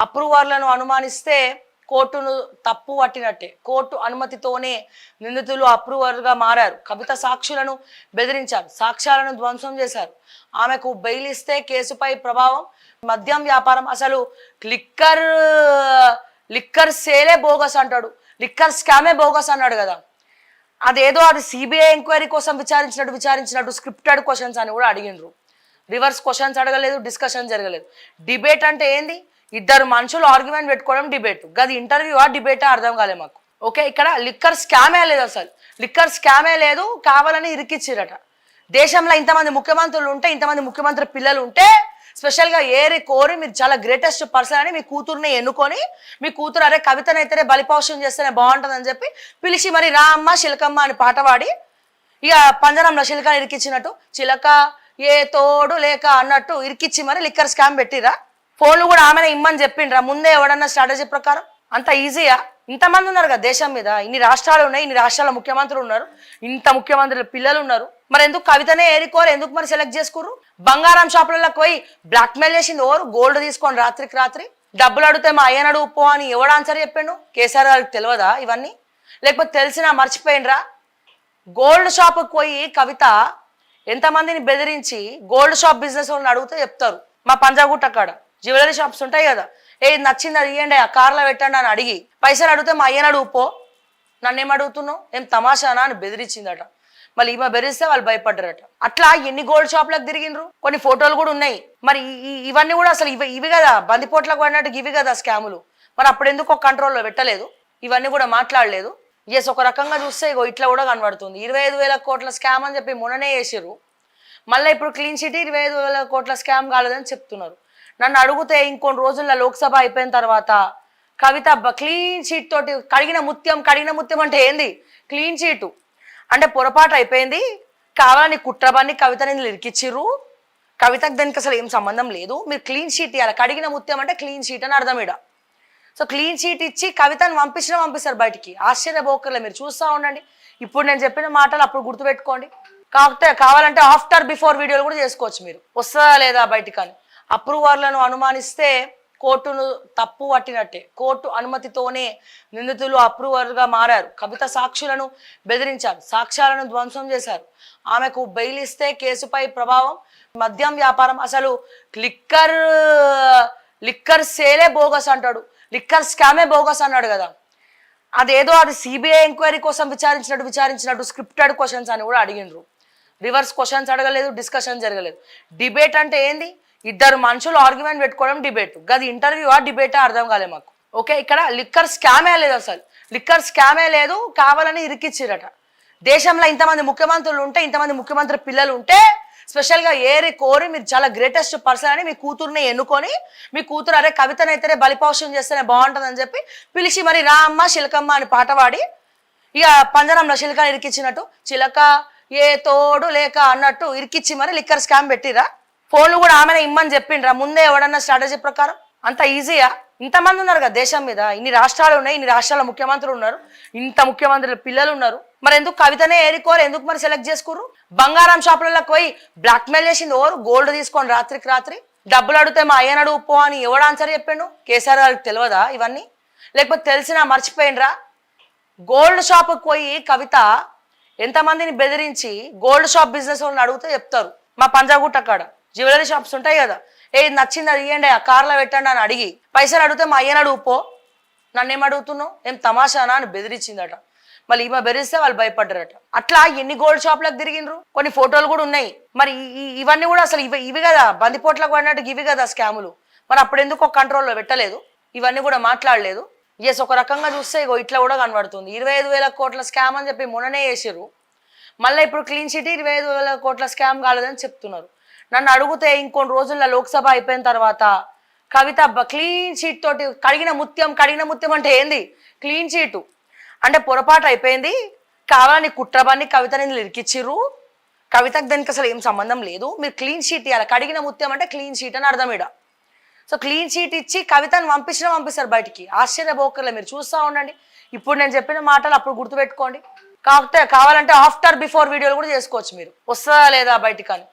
అప్రూవర్లను అనుమానిస్తే కోర్టును తప్పు పట్టినట్టే. కోర్టు అనుమతితోనే నిందితులు అప్రూవర్గా మారారు. కవిత సాక్షులను బెదిరించారు, సాక్ష్యాలను ధ్వంసం చేశారు. ఆమెకు బెయిల్ ఇస్తే కేసుపై ప్రభావం. మద్యం వ్యాపారం, అసలు లిక్కర్ సేలే బోగస్ అంటాడు, లిక్కర్ స్కామే బోగస్ అన్నాడు కదా. అదేదో అది సిబిఐ ఎంక్వైరీ కోసం విచారించినట్టు స్క్రిప్టెడ్ క్వశ్చన్స్ అని కూడా అడిగినరు. రివర్స్ క్వశ్చన్స్ అడగలేదు, డిస్కషన్ జరగలేదు. డిబేట్ అంటే ఏంది? ఇద్దరు మనుషులు ఆర్గ్యుమెంట్ పెట్టుకోవడం డిబేట్. గది ఇంటర్వ్యూ డిబేటా అర్థం కాలే మాకు. ఓకే, ఇక్కడ లిక్కర్ స్కామే లేదు, అసలు లిక్కర్ స్కామే లేదు, కావాలని ఇరికిచ్చిరట. దేశంలో ఇంతమంది ముఖ్యమంత్రులు ఉంటే, ఇంతమంది ముఖ్యమంత్రి పిల్లలు ఉంటే స్పెషల్గా ఏరి కోరి మీరు చాలా గ్రేటెస్ట్ పర్సన్ అని మీ కూతుర్ని ఎన్నుకొని, మీ కూతురు అరే కవితనైతేనే బలిపౌష్యం చేస్తేనే బాగుంటుందని చెప్పి పిలిచి మరి రామ్మ శిలకమ్మ అని పాట పాడి ఇక పంజరంలో శిలకని ఇరికిచ్చినట్టు, చిలక ఏ తోడు లేక అన్నట్టు ఇరికిచ్చి మరి లిక్కర్ స్కామ్ పెట్టిరా. ఫోన్లు కూడా ఆమెనే ఇమ్మని చెప్పిండ్రా ముందే ఎవడన్నా స్ట్రాటజీ ప్రకారం? అంత ఈజీయా? ఇంతమంది ఉన్నారు కదా దేశం మీద, ఇన్ని రాష్ట్రాలు ఉన్నాయి, ఇన్ని రాష్ట్రాల ముఖ్యమంత్రులు ఉన్నారు, ఇంత ముఖ్యమంత్రుల పిల్లలు ఉన్నారు. మరి ఎందుకు కవితనే ఏరికోరు? ఎందుకు మరి సెలెక్ట్ చేసుకుర్రు? బంగారం షాపులకు పోయి బ్లాక్మెయిల్ చేసింది ఎవరు? గోల్డ్ తీసుకొని రాత్రికి రాత్రి డబ్బులు అడిగితే మా అయ్యను అడుగు పో అని ఎవడు ఆన్సర్ చెప్పిండు? కేసీఆర్ గారికి తెలియదా ఇవన్నీ? లేకపోతే తెలిసినా మర్చిపోయినరా? గోల్డ్ షాప్కి పోయి కవిత ఎంతమందిని బెదిరించి గోల్డ్ షాప్ బిజినెస్ వాళ్ళని అడిగితే చెప్తారు. మా పంజాగుట్ట కాడ జ్యువెలరీ షాప్స్ ఉంటాయి కదా, నచ్చింది అది ఇవ్వండి, ఆ కార్లో పెట్టండి అని అడిగి పైసలు అడిగితే మా అయ్యను అడుగు పో, నన్నేం అడుగుతున్నావు, ఏం తమాషానా అని బెదిరించిందట. మళ్ళీ ఈమె బెదిరిస్తే వాళ్ళు భయపడ్డారట. అట్లా ఎన్ని గోల్డ్ షాప్లకు తిరిగిండ్రు, కొన్ని ఫోటోలు కూడా ఉన్నాయి. మరి ఇవన్నీ కూడా అసలు ఇవి కదా బందిపోట్లకు పడినట్టు ఇవి కదా స్కాములు. మరి అప్పుడు ఎందుకు ఒక కంట్రోల్లో పెట్టలేదు? ఇవన్నీ కూడా మాట్లాడలేదు. ఎస్, ఒక రకంగా చూస్తే ఇగో ఇట్లా కూడా కనబడుతుంది. 25,000 కోట్ల స్కామ్ అని చెప్పి మొన్ననే వేసారు. మళ్ళీ ఇప్పుడు క్లీన్ చిట్ 25,000 కోట్ల స్కామ్ కాలేదని చెప్తున్నారు. నన్ను అడిగితే ఇంకొన్ని రోజుల్లో లోక్సభ అయిపోయిన తర్వాత కవిత క్లీన్ చీట్ తోటి కడిగిన ముత్యం అంటే ఏంది? క్లీన్ చీటు అంటే పొరపాటు అయిపోయింది, కావాలని కుట్రబాన్ని కవితని ఇరికిచ్చిర్రు, కవితకు దానికి అసలు ఏం సంబంధం లేదు, మీరు క్లీన్ షీట్ ఇవ్వాలి. కడిగిన ముత్యం అంటే క్లీన్ షీట్ అని అర్థం. ఇడ సో క్లీన్ షీట్ ఇచ్చి కవితను పంపిస్తారు బయటికి. ఆశ్చర్యపోకర్లే, మీరు చూస్తూ ఉండండి. ఇప్పుడు నేను చెప్పిన మాటలు అప్పుడు గుర్తుపెట్టుకోండి. కాకపోతే కావాలంటే ఆఫ్టర్ బిఫోర్ వీడియోలు కూడా చేసుకోవచ్చు. మీరు వస్తుందా లేదా బయటికి అని. అప్రూవర్లను అనుమానిస్తే కోర్టును తప్పు పట్టినట్టే. కోర్టు అనుమతితోనే నిందితులు అప్రూవర్గా మారారు. కవిత సాక్షులను బెదిరించారు, సాక్ష్యాలను ధ్వంసం చేశారు. ఆమెకు బెయిల్ ఇస్తే కేసుపై ప్రభావం. మద్యం వ్యాపారం, అసలు లిక్కర్ సేలే బోగస్ అంటాడు, లిక్కర్ స్కామే బోగస్ అన్నాడు కదా. అదేదో అది సిబిఐ ఎంక్వైరీ కోసం విచారించినట్టు స్క్రిప్టెడ్ క్వశ్చన్స్ అని కూడా అడిగినరు. రివర్స్ క్వశ్చన్స్ అడగలేదు, డిస్కషన్ జరగలేదు. డిబేట్ అంటే ఏంది? ఇద్దరు మనుషులు ఆర్గ్యుమెంట్ పెట్టుకోవడం డిబేట్. గది ఇంటర్వ్యూ డిబేటా అర్థం కాలే మాకు. ఓకే, ఇక్కడ లిక్కర్ స్కామే లేదు, అసలు లిక్కర్ స్కామే లేదు, కావాలని ఇరికిచ్చిరట. దేశంలో ఇంతమంది ముఖ్యమంత్రులు ఉంటే, ఇంతమంది ముఖ్యమంత్రి పిల్లలు ఉంటే స్పెషల్గా ఏరి కోరి మీరు చాలా గ్రేటెస్ట్ పర్సన్ అని మీ కూతుర్ని ఎన్నుకొని, మీ కూతురు అరే కవితనైతేనే బలిపౌష్యం చేస్తేనే బాగుంటుందని చెప్పి పిలిచి మరి రామ్మ శిలకమ్మ అని పాట పాడి ఇక పంజరంలో శిలకని ఇరికిచ్చినట్టు, చిలక ఏ తోడు లేక అన్నట్టు ఇరికిచ్చి మరి లిక్కర్ స్కామ్ పెట్టిరా. ఫోన్లు కూడా ఆమెనే ఇమ్మని చెప్పిండ్రా ముందే ఎవడన్నా స్ట్రాటజీ ప్రకారం? అంత ఈజీయా? ఇంతమంది ఉన్నారు కదా దేశం మీద, ఇన్ని రాష్ట్రాలు ఉన్నాయి, ఇన్ని రాష్ట్రాల ముఖ్యమంత్రులు ఉన్నారు, ఇంత ముఖ్యమంత్రుల పిల్లలు ఉన్నారు. మరి ఎందుకు కవితనే ఏరికోరు? ఎందుకు మరి సెలెక్ట్ చేసుకుర్రు? బంగారం షాపులకు పోయి బ్లాక్మెయిల్ చేసింది ఎవరు? గోల్డ్ తీసుకొని రాత్రికి రాత్రి డబ్బులు అడిగితే మా అయ్యను అడుగు పో అని ఎవడు ఆన్సర్ చెప్పిండు? కేసీఆర్ గారికి తెలియదా ఇవన్నీ? లేకపోతే తెలిసినా మర్చిపోయినరా? గోల్డ్ షాప్కి పోయి కవిత ఎంతమందిని బెదిరించి గోల్డ్ షాప్ బిజినెస్ వాళ్ళని అడిగితే చెప్తారు. మా పంజాగుట్ట కాడ జ్యువెలరీ షాప్స్ ఉంటాయి కదా, నచ్చింది అది ఇవ్వండి, ఆ కార్లో పెట్టండి అని అడిగి పైసలు అడిగితే మా అయ్యను అడుగు పో, నన్నేం అడుగుతున్నావు, ఏం తమాషానా అని బెదిరించిందట. మళ్ళీ ఈమె బెదిరిస్తే వాళ్ళు భయపడ్డారట. అట్లా ఎన్ని గోల్డ్ షాప్లకు తిరిగిండ్రు, కొన్ని ఫోటోలు కూడా ఉన్నాయి. మరి ఇవన్నీ కూడా అసలు ఇవి కదా బందిపోట్లకు పడినట్టు ఇవి కదా స్కాములు. మరి అప్పుడు ఎందుకు ఒక కంట్రోల్లో పెట్టలేదు? ఇవన్నీ కూడా మాట్లాడలేదు. ఎస్, ఒక రకంగా చూస్తే ఇగో ఇట్లా కూడా కనబడుతుంది. 25,000 కోట్ల స్కామ్ అని చెప్పి మొన్ననే వేసారు. మళ్ళీ ఇప్పుడు క్లీన్ చిట్ 25,000 కోట్ల స్కామ్ కాలేదని చెప్తున్నారు. నన్ను అడిగితే ఇంకొన్ని రోజుల్లో లోక్సభ అయిపోయిన తర్వాత కవిత క్లీన్ చీట్ తోటి కడిగిన ముత్యం అంటే ఏంది? క్లీన్ చీటు అంటే పొరపాటు అయిపోయింది, కావాలని కుట్రబాన్ని కవితని ఇరికిచ్చిర్రు, కవితకు దానికి అసలు ఏం సంబంధం లేదు, మీరు క్లీన్ షీట్ ఇవ్వాలి. కడిగిన ముత్యం అంటే క్లీన్ షీట్ అని అర్థం. ఇడ సో క్లీన్ షీట్ ఇచ్చి కవితను పంపిస్తారు బయటికి. ఆశ్చర్యపోకర్లే, మీరు చూస్తూ ఉండండి. ఇప్పుడు నేను చెప్పిన మాటలు అప్పుడు గుర్తుపెట్టుకోండి. కాకపోతే కావాలంటే ఆఫ్టర్ బిఫోర్ వీడియోలు కూడా చేసుకోవచ్చు. మీరు వస్తుందా లేదా బయటికి అని.